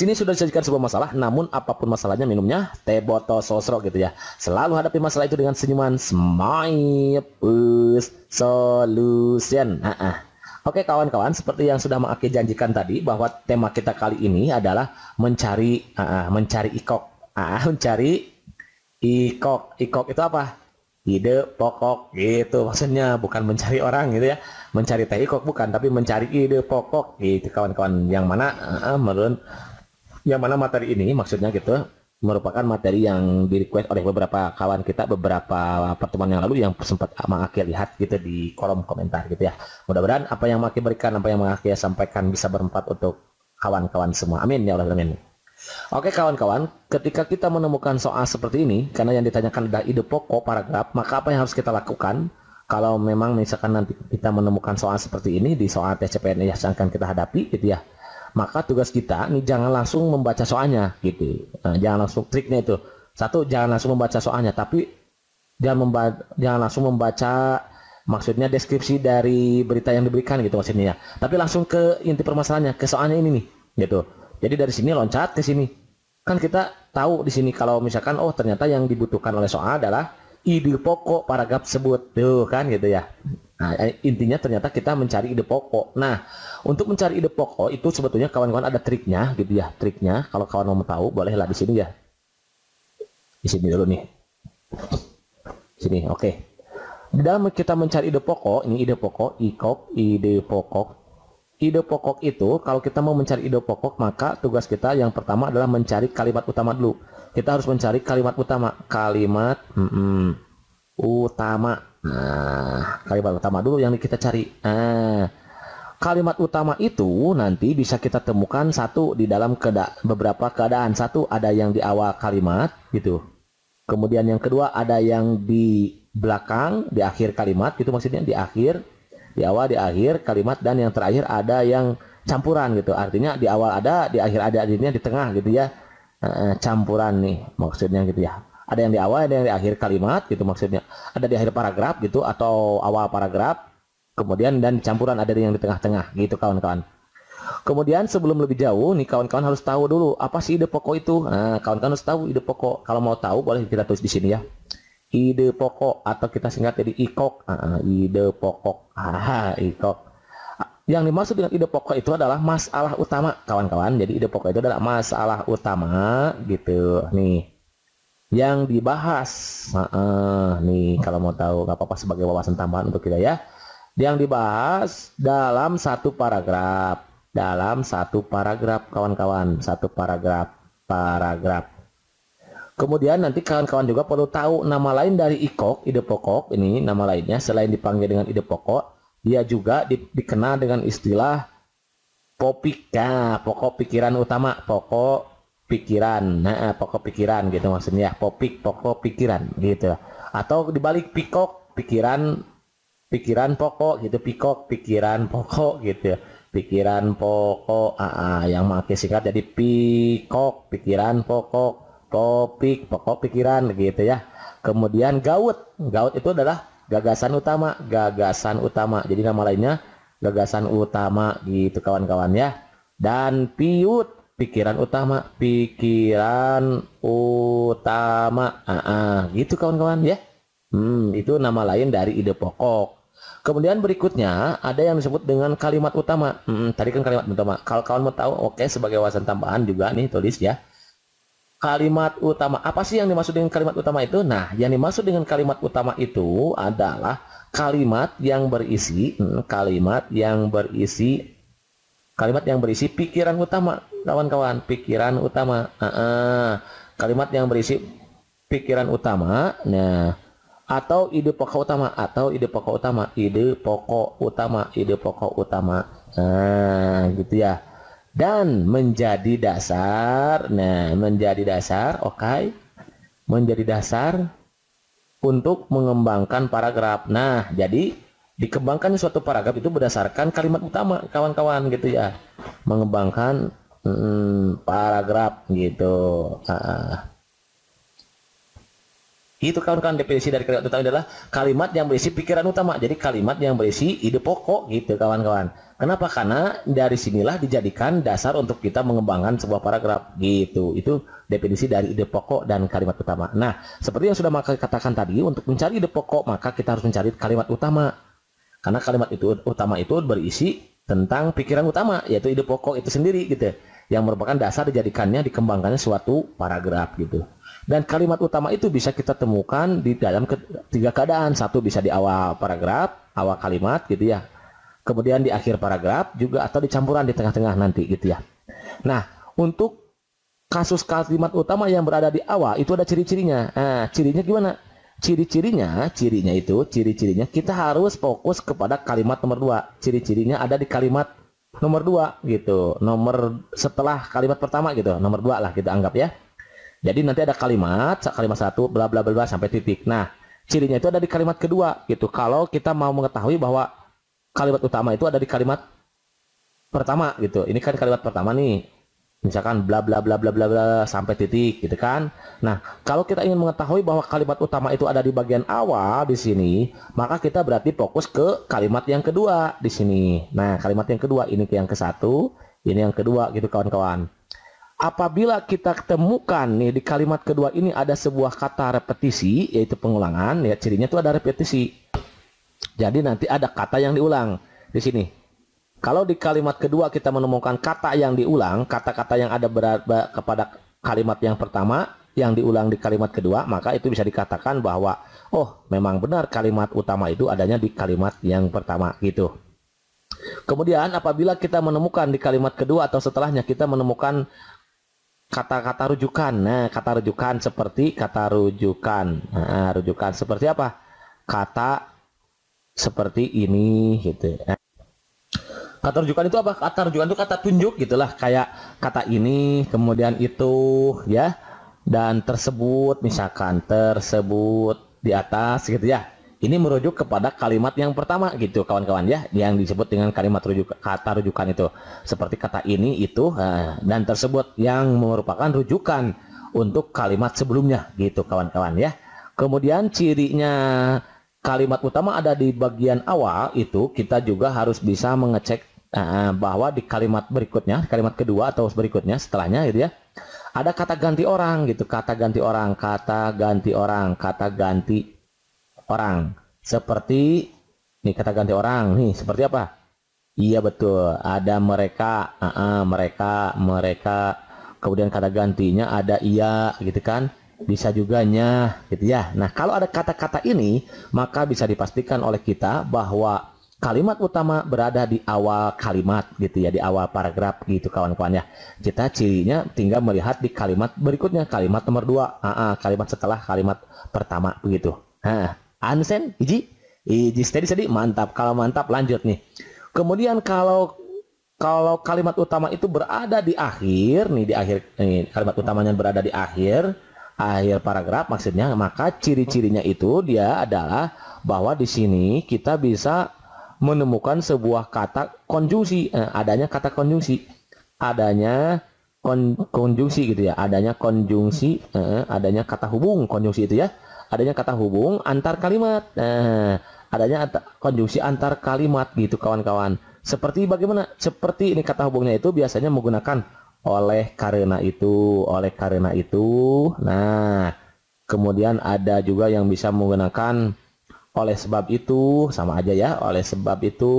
Sini sudah disajikan sebuah masalah, namun apapun masalahnya minumnya teh botol sosro gitu ya. Selalu hadapi masalah itu dengan senyuman, smile plus solution. Oke kawan-kawan, seperti yang sudah Mak Aki janjikan tadi bahwa tema kita kali ini adalah mencari ikok. Mencari ikok. Ikok itu apa? Ide pokok gitu maksudnya, bukan mencari orang gitu ya, mencari teh ikok bukan, tapi mencari ide pokok gitu kawan-kawan, yang mana materi ini maksudnya gitu merupakan materi yang di request oleh beberapa kawan kita beberapa pertemuan yang lalu yang sempat Mak Aki lihat gitu di kolom komentar gitu ya. Mudah-mudahan apa yang Mak Aki berikan, apa yang Mak Aki sampaikan bisa bermanfaat untuk kawan-kawan semua, amin ya Allah amin. Oke kawan-kawan, ketika kita menemukan soal seperti ini, karena yang ditanyakan adalah ide pokok paragraf, maka apa yang harus kita lakukan? Kalau memang misalkan nanti kita menemukan soal seperti ini di soal tes CPNS yang akan kita hadapi gitu ya, maka tugas kita nih jangan langsung membaca soalnya gitu. Jangan langsung, triknya itu. Satu, jangan langsung membaca soalnya, tapi jangan langsung membaca maksudnya deskripsi dari berita yang diberikan gitu maksudnya ya. Tapi langsung ke inti permasalahannya, ke soalnya ini nih gitu. Jadi dari sini loncat ke sini. Kan kita tahu di sini kalau misalkan ternyata yang dibutuhkan oleh soal adalah ide pokok paragraf tersebut. Tuh kan gitu ya. Nah, intinya ternyata kita mencari ide pokok. Nah, untuk mencari ide pokok itu sebetulnya kawan-kawan ada triknya gitu ya. Triknya kalau kawan mau tahu bolehlah di sini ya. Di sini dulu nih. Sini, oke. Di dalam kita mencari ide pokok, ini ide pokok, ide pokok. Ide pokok itu, kalau kita mau mencari ide pokok, maka tugas kita yang pertama adalah mencari kalimat utama dulu. Kita harus mencari kalimat utama. Kalimat utama. Nah, kalimat utama dulu yang kita cari. Kalimat utama itu nanti bisa kita temukan satu di dalam beberapa keadaan. Satu, ada yang di awal kalimat, gitu. Kemudian yang kedua, ada yang di belakang, di akhir kalimat, itu maksudnya di akhir. Di awal, di akhir kalimat, dan yang terakhir ada yang campuran gitu. Artinya di awal ada, di akhir ada, artinya di tengah gitu ya. Campuran nih maksudnya gitu ya. Ada yang di awal, ada yang di akhir kalimat gitu maksudnya. Ada di akhir paragraf gitu atau awal paragraf. Kemudian dan campuran ada yang di tengah-tengah gitu kawan-kawan. Kemudian sebelum lebih jauh nih kawan-kawan harus tahu dulu apa sih ide pokok itu. Nah, kawan-kawan harus tahu ide pokok. Kalau mau tahu boleh kita tulis di sini ya. Ide pokok atau kita singkat jadi IKOK. Ide pokok. IKOK. Yang dimaksud dengan ide pokok itu adalah masalah utama, kawan-kawan. Jadi ide pokok itu adalah masalah utama gitu. Nih. Yang dibahas. Nih kalau mau tahu nggak apa-apa sebagai wawasan tambahan untuk kita ya. Yang dibahas dalam satu paragraf. Dalam satu paragraf, kawan-kawan. Satu paragraf. Kemudian nanti kawan-kawan juga perlu tahu nama lain dari IKOK, ide pokok. Ini nama lainnya selain dipanggil dengan ide pokok, dia juga dikenal dengan istilah popik. Nah, pokok pikiran utama, pokok pikiran. Nah, pokok pikiran gitu maksudnya. Popik, pokok pikiran gitu. Atau dibalik pikok, pikiran pokok gitu, pikok pikiran pokok gitu. Pikiran pokok, yang makin singkat jadi pikok, pikiran pokok. Topik, pokok pikiran gitu ya. Kemudian gaut itu adalah gagasan utama. Jadi nama lainnya gagasan utama gitu kawan-kawan ya. Dan piut, pikiran utama. Gitu kawan-kawan ya. Itu nama lain dari ide pokok. Kemudian berikutnya ada yang disebut dengan kalimat utama. Tadi kan kalimat utama. Kalau kawan mau tahu, oke, sebagai wawasan tambahan juga nih tulis ya. Kalimat utama. Apa sih yang dimaksud dengan kalimat utama itu? Nah, yang dimaksud dengan kalimat utama itu adalah kalimat yang berisi pikiran utama, kawan-kawan. Pikiran utama. Kalimat yang berisi pikiran utama. Nah, atau ide pokok utama. Nah, gitu ya. Dan menjadi dasar. Nah, menjadi dasar, oke. Menjadi dasar untuk mengembangkan paragraf. Nah, jadi dikembangkan suatu paragraf itu berdasarkan kalimat utama, kawan-kawan gitu ya. Mengembangkan paragraf gitu. Itu kawan-kawan definisi dari kalimat utama adalah kalimat yang berisi pikiran utama. Jadi kalimat yang berisi ide pokok gitu kawan-kawan. Kenapa? Karena dari sinilah dijadikan dasar untuk kita mengembangkan sebuah paragraf gitu. Itu definisi dari ide pokok dan kalimat utama. Nah, seperti yang sudah Maka katakan tadi, untuk mencari ide pokok maka kita harus mencari kalimat utama. Karena kalimat utama itu berisi tentang pikiran utama, yaitu ide pokok itu sendiri gitu. Yang merupakan dasar dijadikannya, dikembangkannya suatu paragraf gitu. Dan kalimat utama itu bisa kita temukan di dalam tiga keadaan. Satu bisa di awal paragraf, awal kalimat gitu ya. Kemudian di akhir paragraf juga, atau di campuran di tengah-tengah nanti gitu ya. Nah, untuk kasus kalimat utama yang berada di awal itu ada ciri-cirinya. Nah, cirinya gimana? Ciri-cirinya kita harus fokus kepada kalimat nomor 2. Ciri-cirinya ada di kalimat nomor 2 gitu. Nomor setelah kalimat pertama gitu. Nomor 2 lah kita anggap ya. Jadi nanti ada kalimat 1 bla bla bla sampai titik. Nah, cirinya itu ada di kalimat kedua gitu. Kalau kita mau mengetahui bahwa kalimat utama itu ada di kalimat pertama gitu. Ini kan kalimat pertama nih. Misalkan bla bla bla bla bla bla sampai titik gitu kan. Nah, kalau kita ingin mengetahui bahwa kalimat utama itu ada di bagian awal di sini, maka kita berarti fokus ke kalimat yang kedua di sini. Nah, kalimat yang kedua ini yang ke-1, ini yang kedua gitu kawan-kawan. Apabila kita temukan nih di kalimat kedua ini ada sebuah kata repetisi, yaitu pengulangan, ya cirinya itu ada repetisi. Jadi nanti ada kata yang diulang di sini. Kalau di kalimat kedua kita menemukan kata yang diulang, kata-kata yang ada kepada kalimat yang pertama yang diulang di kalimat kedua, maka itu bisa dikatakan bahwa oh, memang benar kalimat utama itu adanya di kalimat yang pertama gitu. Kemudian apabila kita menemukan di kalimat kedua atau setelahnya kita menemukan kata-kata rujukan. Nah, kata rujukan seperti kata rujukan. Nah, rujukan seperti apa? Kata seperti ini gitu. Kata rujukan itu apa? Kata rujukan itu kata tunjuk gitulah, kayak kata ini, kemudian itu ya. Dan tersebut, misalkan tersebut di atas gitu ya. Ini merujuk kepada kalimat yang pertama gitu kawan-kawan ya, yang disebut dengan kalimat kata rujukan itu. Seperti kata ini, itu, dan tersebut yang merupakan rujukan untuk kalimat sebelumnya gitu kawan-kawan ya. Kemudian cirinya kalimat utama ada di bagian awal itu, kita juga harus bisa mengecek bahwa di kalimat berikutnya, kalimat kedua atau berikutnya setelahnya gitu ya, ada kata ganti orang gitu, kata ganti orang, kata ganti orang, kata ganti orang. Seperti nih kata ganti orang nih seperti apa? Iya betul, ada mereka, mereka. Kemudian kata gantinya ada iya gitu kan, bisa juga nya gitu ya. Nah, kalau ada kata-kata ini maka bisa dipastikan oleh kita bahwa kalimat utama berada di awal kalimat gitu ya, di awal paragraf gitu kawan-kawan ya. Kita cirinya tinggal melihat di kalimat berikutnya, kalimat nomor 2, kalimat setelah kalimat pertama begitu. Ansen, iji steady, mantap. Kalau mantap lanjut nih. Kemudian kalau kalimat utama itu berada di akhir nih, di akhir kalimat utamanya berada di akhir paragraf maksudnya, maka ciri-cirinya itu dia adalah bahwa di sini kita bisa menemukan sebuah kata konjungsi, adanya kata konjungsi, adanya konjungsi gitu ya, adanya konjungsi, adanya kata hubung, konjungsi itu ya. Adanya kata hubung antar kalimat. Adanya konjungsi antar kalimat gitu kawan-kawan. Seperti bagaimana? Seperti ini kata hubungnya itu biasanya menggunakan oleh karena itu, oleh karena itu. Nah, kemudian ada juga yang bisa menggunakan oleh sebab itu, sama aja ya, oleh sebab itu.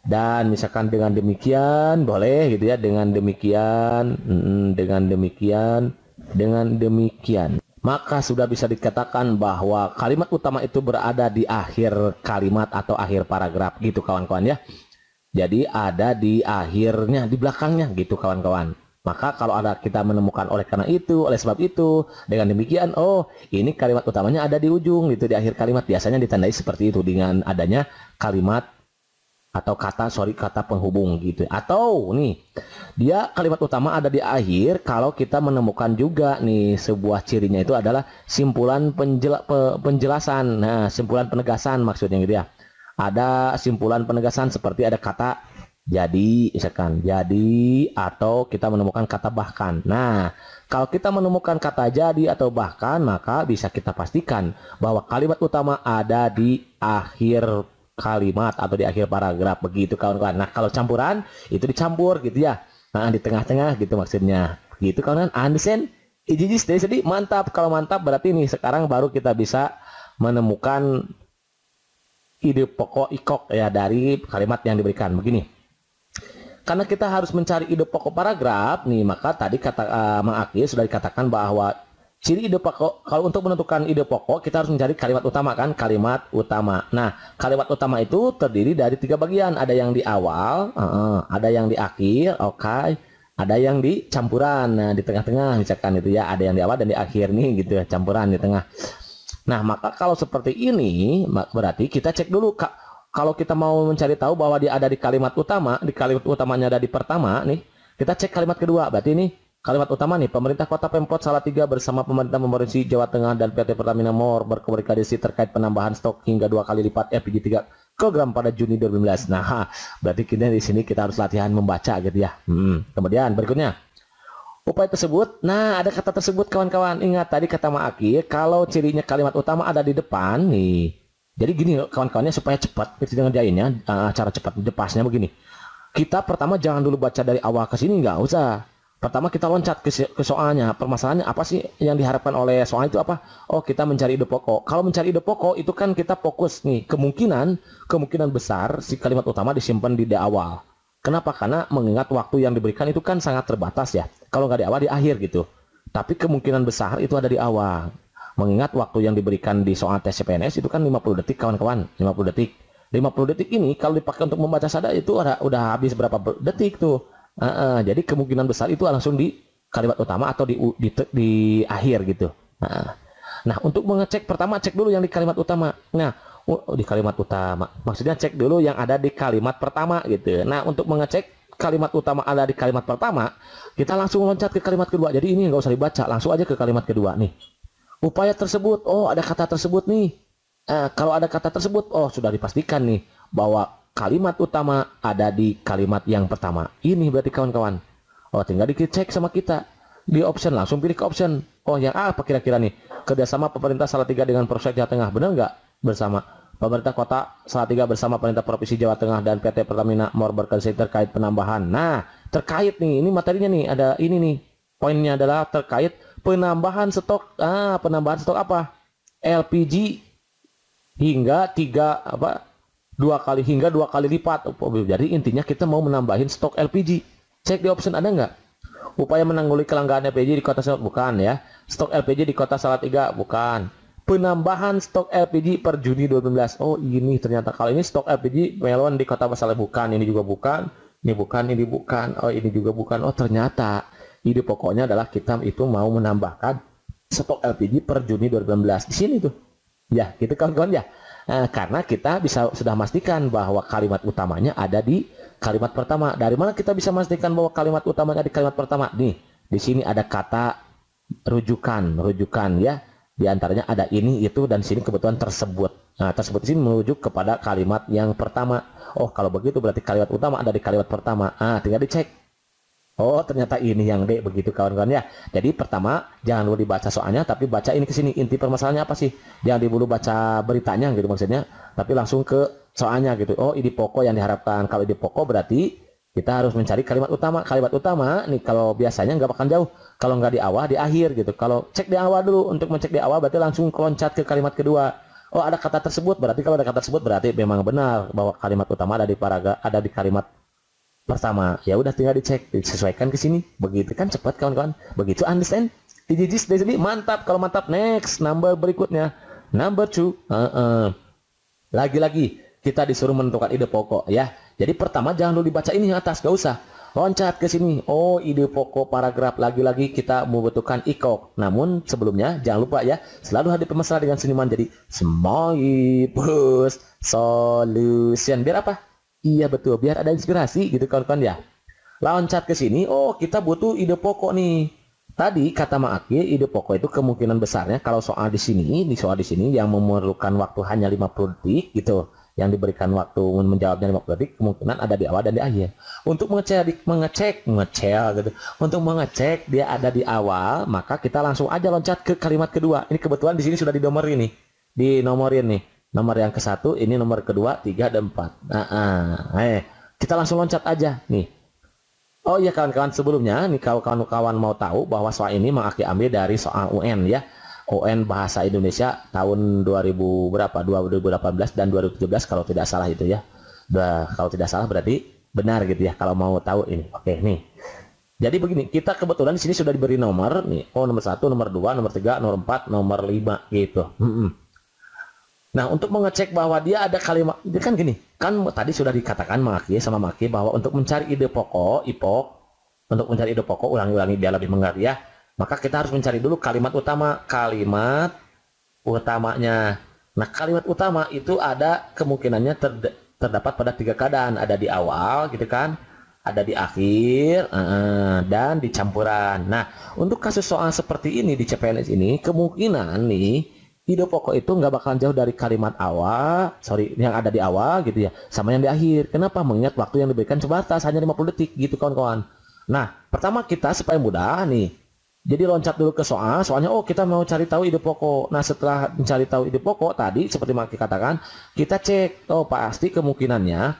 Dan misalkan dengan demikian boleh gitu ya, dengan demikian, dengan demikian. Maka sudah bisa dikatakan bahwa kalimat utama itu berada di akhir kalimat atau akhir paragraf gitu kawan-kawan ya. Jadi ada di akhirnya, di belakangnya gitu kawan-kawan. Maka kalau ada kita menemukan oleh karena itu, oleh sebab itu, dengan demikian, oh ini kalimat utamanya ada di ujung gitu, di akhir kalimat. Biasanya ditandai seperti itu dengan adanya kalimat atau kata penghubung gitu. Atau nih, dia kalimat utama ada di akhir kalau kita menemukan juga nih sebuah cirinya itu adalah simpulan penjelasan. Nah, simpulan penegasan maksudnya gitu ya. Ada simpulan penegasan seperti ada kata Jadi, misalkan, jadi atau kita menemukan kata bahkan. Nah, kalau kita menemukan kata jadi atau bahkan, maka bisa kita pastikan bahwa kalimat utama ada di akhir kalimat atau di akhir paragraf. Begitu kawan-kawan. Nah, kalau campuran, itu dicampur gitu ya. Nah, di tengah-tengah gitu maksudnya. Gitu kawan-kawan. Understand? Jadi mantap. Kalau mantap berarti nih sekarang baru kita bisa menemukan ide pokok ikok ya dari kalimat yang diberikan. Begini. Karena kita harus mencari ide pokok paragraf nih, maka tadi kata Mang Aki sudah dikatakan bahwa ciri ide pokok, kalau untuk menentukan ide pokok kita harus mencari kalimat utama kan, kalimat utama. Nah, kalimat utama itu terdiri dari 3 bagian, ada yang di awal, ada yang di akhir, oke, ada yang di campuran, nah di tengah-tengah misalkan itu ya, ada yang di awal dan di akhir nih gitu ya, campuran di tengah. Nah, maka kalau seperti ini berarti kita cek dulu Kak. Kalau kita mau mencari tahu bahwa dia ada di kalimat utama, di kalimat utamanya ada di pertama nih, kita cek kalimat kedua. Berarti ini kalimat utama nih, pemerintah Kota Pemkot Salatiga bersama pemerintah Provinsi Jawa Tengah dan PT Pertamina Mor berkomunikasi terkait penambahan stok hingga 2 kali lipat LPG 3 kg pada Juni 2015. Nah, berarti kita di sini kita harus latihan membaca gitu ya. Kemudian berikutnya. Upaya tersebut, nah ada kata tersebut kawan-kawan. Ingat tadi kata Maaki, kalau cirinya kalimat utama ada di depan nih. Jadi gini kawan-kawannya supaya cepat kita ngerjainnya, cara cepat depasnya begini. Kita pertama jangan dulu baca dari awal ke sini, nggak usah. Pertama kita loncat ke soalnya. Permasalahannya apa sih yang diharapkan oleh soal itu apa? Oh, kita mencari ide pokok. Kalau mencari ide pokok itu kan kita fokus nih. Kemungkinan besar si kalimat utama disimpan di awal. Kenapa? Karena mengingat waktu yang diberikan itu kan sangat terbatas ya. Kalau nggak di awal, di akhir gitu. Tapi kemungkinan besar itu ada di awal. Mengingat waktu yang diberikan di soal tes CPNS itu kan 50 detik kawan-kawan, 50 detik. 50 detik ini kalau dipakai untuk membaca sada itu udah habis berapa detik tuh. Jadi kemungkinan besar itu langsung di kalimat utama atau di akhir gitu. Nah, untuk mengecek pertama cek dulu yang di kalimat utama. Nah, di kalimat utama. Maksudnya cek dulu yang ada di kalimat pertama gitu. Nah, untuk mengecek kalimat utama ada di kalimat pertama, kita langsung loncat ke kalimat kedua. Jadi ini nggak usah dibaca, langsung aja ke kalimat kedua nih. Upaya tersebut, oh ada kata tersebut nih. Kalau ada kata tersebut, oh sudah dipastikan nih bahwa kalimat utama ada di kalimat yang pertama. Ini berarti kawan-kawan. Oh tinggal dicek sama kita di option, langsung pilih ke option. Oh yang apa kira-kira nih? Kerjasama pemerintah Salatiga dengan Polsek Jawa Tengah, benar nggak? Bersama pemerintah Kota Salatiga bersama pemerintah Provinsi Jawa Tengah dan PT Pertamina Mor berkoordinasi terkait penambahan. Nah terkait nih, ini materinya nih ada ini nih. Poinnya adalah terkait penambahan stok apa? LPG hingga 2 kali lipat. Jadi intinya kita mau menambahin stok LPG. Cek di option ada nggak? Upaya menanggulangi kelangkaan LPG di Kota Salatiga, bukan ya. Stok LPG di Kota Salatiga, bukan. Penambahan stok LPG per Juni 2015. Oh ini ternyata kalau ini stok LPG melon di Kota Salatiga, bukan. Ini juga bukan. Ini bukan. Oh ini juga bukan. Oh ternyata ide pokoknya adalah kita itu mau menambahkan stok LPG per Juni 2016 di sini tuh. Ya, gitu kawan-kawan ya. Karena kita sudah memastikan bahwa kalimat utamanya ada di kalimat pertama. Dari mana kita bisa memastikan bahwa kalimat utamanya di kalimat pertama? Nih, di sini ada kata rujukan ya. Di antaranya ada ini, itu, dan sini kebetulan tersebut. Nah, tersebut di sini merujuk kepada kalimat yang pertama. Oh, kalau begitu berarti kalimat utama ada di kalimat pertama. Tinggal dicek. Oh ternyata ini yang D, begitu kawan-kawan ya. Jadi pertama jangan dulu dibaca soalnya, tapi baca ini ke sini, inti permasalahannya apa sih. Jangan dulu baca beritanya gitu maksudnya, tapi langsung ke soalnya gitu. Oh ide pokok yang diharapkan. Kalau ide pokok berarti kita harus mencari kalimat utama. Kalimat utama nih kalau biasanya nggak bakal jauh. Kalau nggak di awal, di akhir gitu. Kalau cek di awal dulu, untuk mencek di awal berarti langsung loncat ke kalimat kedua. Oh ada kata tersebut, berarti kalau ada kata tersebut berarti memang benar bahwa kalimat utama ada di kalimat pertama. Ya udah tinggal dicek, disesuaikan ke sini. Begitu kan cepat kawan-kawan. Begitu, understand? Jadi mantap. Kalau mantap, next number berikutnya. Number 2. Lagi-lagi kita disuruh menentukan ide pokok ya. Jadi pertama jangan dulu dibaca ini atas, gak usah. Loncat ke sini. Oh, ide pokok paragraf. Lagi-lagi kita membutuhkan ikok. Namun sebelumnya jangan lupa ya, selalu hadir permasalahan dengan senyuman. Jadi smile plus solution. Biar apa? Iya betul, biar ada inspirasi gitu kawan-kawan ya. Loncat ke sini, oh kita butuh ide pokok nih. Tadi kata Maaki, ide pokok itu kemungkinan besarnya kalau soal di sini yang memerlukan waktu hanya 50 detik gitu. yang diberikan waktu menjawabnya 50 detik, kemungkinan ada di awal dan di akhir. Untuk mengecek gitu. Untuk mengecek dia ada di awal, maka kita langsung aja loncat ke kalimat kedua. Ini kebetulan di sini sudah dinomorin nih. Dinomorin nih. Nomor yang ke-1, ini nomor kedua, 3 dan 4. Kita langsung loncat aja nih. Oh iya kawan-kawan, sebelumnya nih kalau kawan-kawan mau tahu bahwa soal ini Mang Aki ambil dari soal UN ya. UN Bahasa Indonesia tahun 2000 berapa? 2018 dan 2017 kalau tidak salah itu ya. Kalau tidak salah berarti benar gitu ya kalau mau tahu ini. Oke, nih. Jadi begini, kita kebetulan di sini sudah diberi nomor nih. Oh, nomor 1, nomor 2, nomor 3, nomor 4, nomor 5 gitu. Nah, untuk mengecek bahwa dia ada kalimat, itu kan gini, kan tadi sudah dikatakan Maki sama Maki bahwa untuk mencari ide pokok, IPOK, untuk mencari ide pokok, ulangi-ulangi biar lebih mengerti ya. Maka kita harus mencari dulu kalimat utama, kalimat utamanya. Nah, kalimat utama itu ada kemungkinannya terdapat pada 3 keadaan. Ada di awal gitu kan, ada di akhir, dan di campuran. Nah, untuk kasus soal seperti ini di CPNS ini, kemungkinan nih, ide pokok itu nggak bakalan jauh dari kalimat awal, yang ada di awal gitu ya, sama yang di akhir. Kenapa? Mengingat waktu yang diberikan sebatas hanya 50 detik gitu kawan-kawan. Nah, pertama kita supaya mudah nih. Jadi loncat dulu ke soalnya kita mau cari tahu ide pokok. Nah, setelah mencari tahu ide pokok tadi seperti Maki katakan, kita cek, pasti kemungkinannya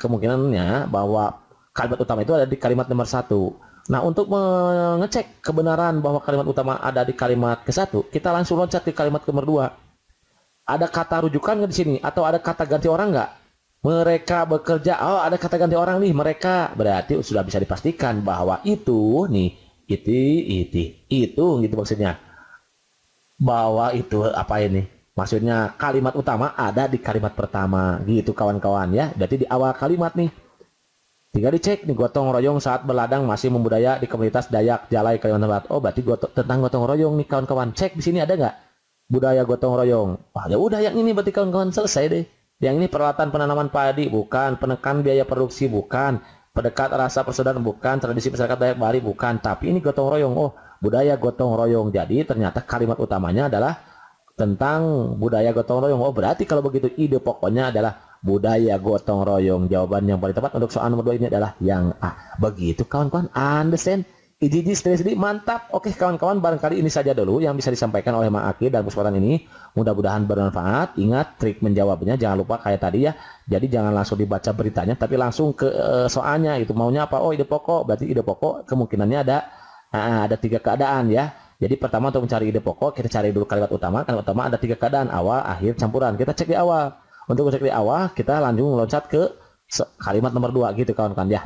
bahwa kalimat utama itu ada di kalimat nomor 1. Nah, untuk mengecek kebenaran bahwa kalimat utama ada di kalimat ke-1, kita langsung loncat ke kalimat nomor 2. Ada kata rujukan nggak di sini? Atau ada kata ganti orang nggak? Mereka bekerja. Oh, ada kata ganti orang nih, mereka. Berarti sudah bisa dipastikan bahwa itu nih, itu gitu maksudnya. Bahwa itu apa ini? Maksudnya kalimat utama ada di kalimat pertama gitu kawan-kawan ya. Berarti di awal kalimat nih. Tinggal dicek nih, gotong royong saat berladang masih membudaya di komunitas Dayak Jalai Kalimantan Barat. Oh, berarti tentang gotong royong nih kawan-kawan. Cek di sini ada nggak budaya gotong royong? Wah, ya udah yang ini berarti kawan-kawan selesai deh. Yang ini peralatan penanaman padi bukan, penekan biaya produksi bukan, pendekat rasa persaudaraan bukan, tradisi masyarakat Dayak Bali bukan, tapi ini gotong royong. Oh, budaya gotong royong. Jadi ternyata kalimat utamanya adalah tentang budaya gotong royong. Oh, berarti kalau begitu ide pokoknya adalah budaya gotong royong. Jawaban yang paling tepat untuk soal nomor 2 ini adalah yang A. Begitu kawan-kawan, understand? Iji sedih mantap. Oke kawan-kawan, barangkali ini saja dulu yang bisa disampaikan oleh Mang Aki dalam kesempatan ini. Mudah-mudahan bermanfaat. Ingat trik menjawabnya jangan lupa kayak tadi ya. Jadi jangan langsung dibaca beritanya, tapi langsung ke soalnya. Itu maunya apa? Oh, ide pokok. Berarti ide pokok kemungkinannya ada 3 keadaan ya. Jadi pertama untuk mencari ide pokok kita cari dulu kalimat utama. Kalimat utama ada 3 keadaan, awal, akhir, campuran. Kita cek di awal. Untuk cek di awal kita langsung loncat ke kalimat nomor 2 gitu kawan-kawan ya.